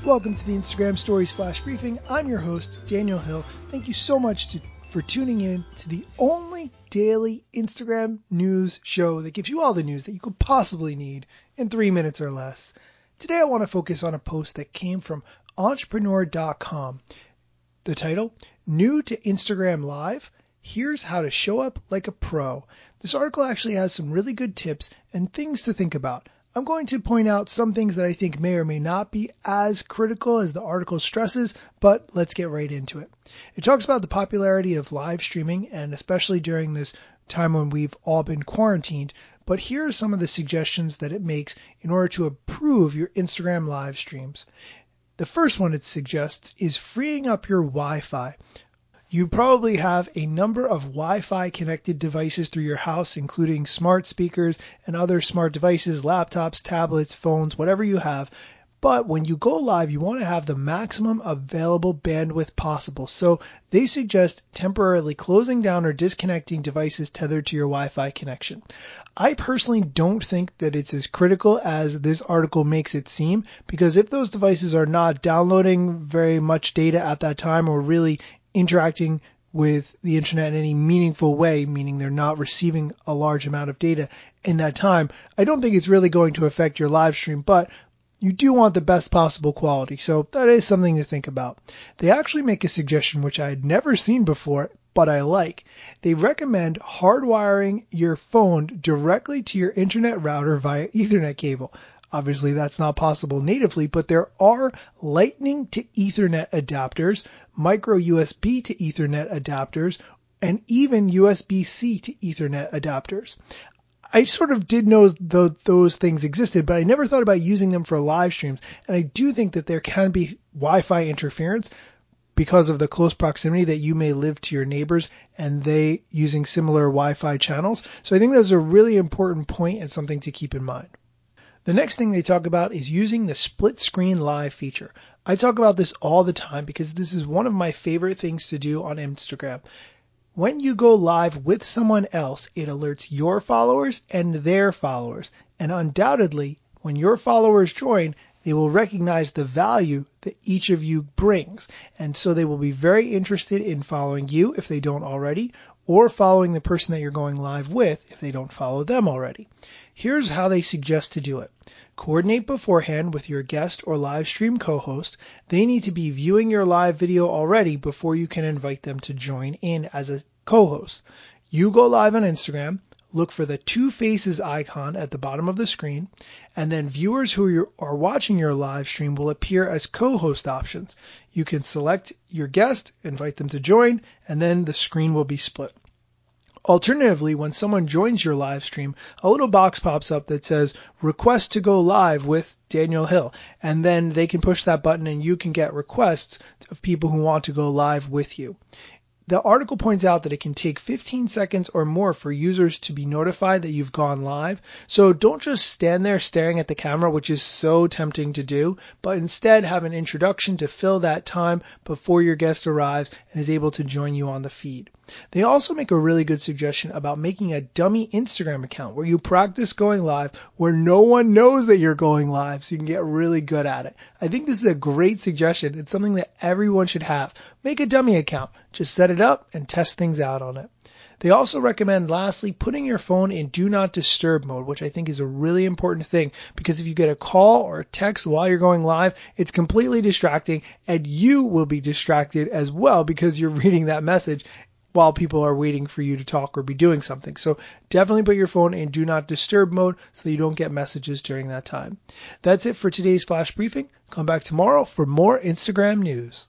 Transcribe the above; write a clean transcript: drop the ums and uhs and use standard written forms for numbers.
Welcome to the Instagram Stories Flash Briefing. I'm your host, Daniel Hill. Thank you so much for tuning in to the only daily Instagram news show that gives you all the news that you could possibly need in 3 minutes or less. Today I want to focus on a post that came from entrepreneur.com. The title, New to Instagram Live, Here's How to Show Up Like a Pro. This article actually has some really good tips and things to think about. I'm going to point out some things that I think may or may not be as critical as the article stresses, but let's get right into it. It talks about the popularity of live streaming, and especially during this time when we've all been quarantined, but here are some of the suggestions that it makes in order to improve your Instagram live streams. The first one it suggests is freeing up your Wi-Fi. You probably have a number of Wi-Fi connected devices through your house, including smart speakers and other smart devices, laptops, tablets, phones, whatever you have. But when you go live, you want to have the maximum available bandwidth possible. So they suggest temporarily closing down or disconnecting devices tethered to your Wi-Fi connection. I personally don't think that it's as critical as this article makes it seem, because if those devices are not downloading very much data at that time or really interacting with the internet in any meaningful way, meaning they're not receiving a large amount of data in that time, I don't think it's really going to affect your live stream, but you do want the best possible quality. So that is something to think about. They actually make a suggestion which I had never seen before, but I like. They recommend hardwiring your phone directly to your internet router via Ethernet cable. Obviously, that's not possible natively, but there are Lightning to Ethernet adapters, micro USB to Ethernet adapters, and even USB-C to Ethernet adapters. I sort of did know those things existed, but I never thought about using them for live streams. And I do think that there can be Wi-Fi interference because of the close proximity that you may live to your neighbors and they using similar Wi-Fi channels. So I think that's a really important point and something to keep in mind. The next thing they talk about is using the split screen live feature. I talk about this all the time because this is one of my favorite things to do on Instagram. When you go live with someone else, it alerts your followers and their followers. And undoubtedly, when your followers join, they will recognize the value that each of you brings. And so they will be very interested in following you if they don't already, or following the person that you're going live with if they don't follow them already. Here's how they suggest to do it. Coordinate beforehand with your guest or live stream co-host. They need to be viewing your live video already before you can invite them to join in as a co-host. You go live on Instagram, look for the two faces icon at the bottom of the screen, and then viewers who are watching your live stream will appear as co-host options. You can select your guest, invite them to join, and then the screen will be split. Alternatively, when someone joins your live stream, a little box pops up that says request to go live with Daniel Hill, and then they can push that button and you can get requests of people who want to go live with you. The article points out that it can take 15 seconds or more for users to be notified that you've gone live. So don't just stand there staring at the camera, which is so tempting to do, but instead have an introduction to fill that time before your guest arrives and is able to join you on the feed. They also make a really good suggestion about making a dummy Instagram account where you practice going live where no one knows that you're going live so you can get really good at it. I think this is a great suggestion. It's something that everyone should have. Make a dummy account. Just set it up and test things out on it. They also recommend, lastly, putting your phone in Do Not Disturb mode, which I think is a really important thing because if you get a call or a text while you're going live, it's completely distracting and you will be distracted as well because you're reading that message while people are waiting for you to talk or be doing something. So definitely put your phone in Do Not Disturb mode so that you don't get messages during that time. That's it for today's Flash Briefing. Come back tomorrow for more Instagram news.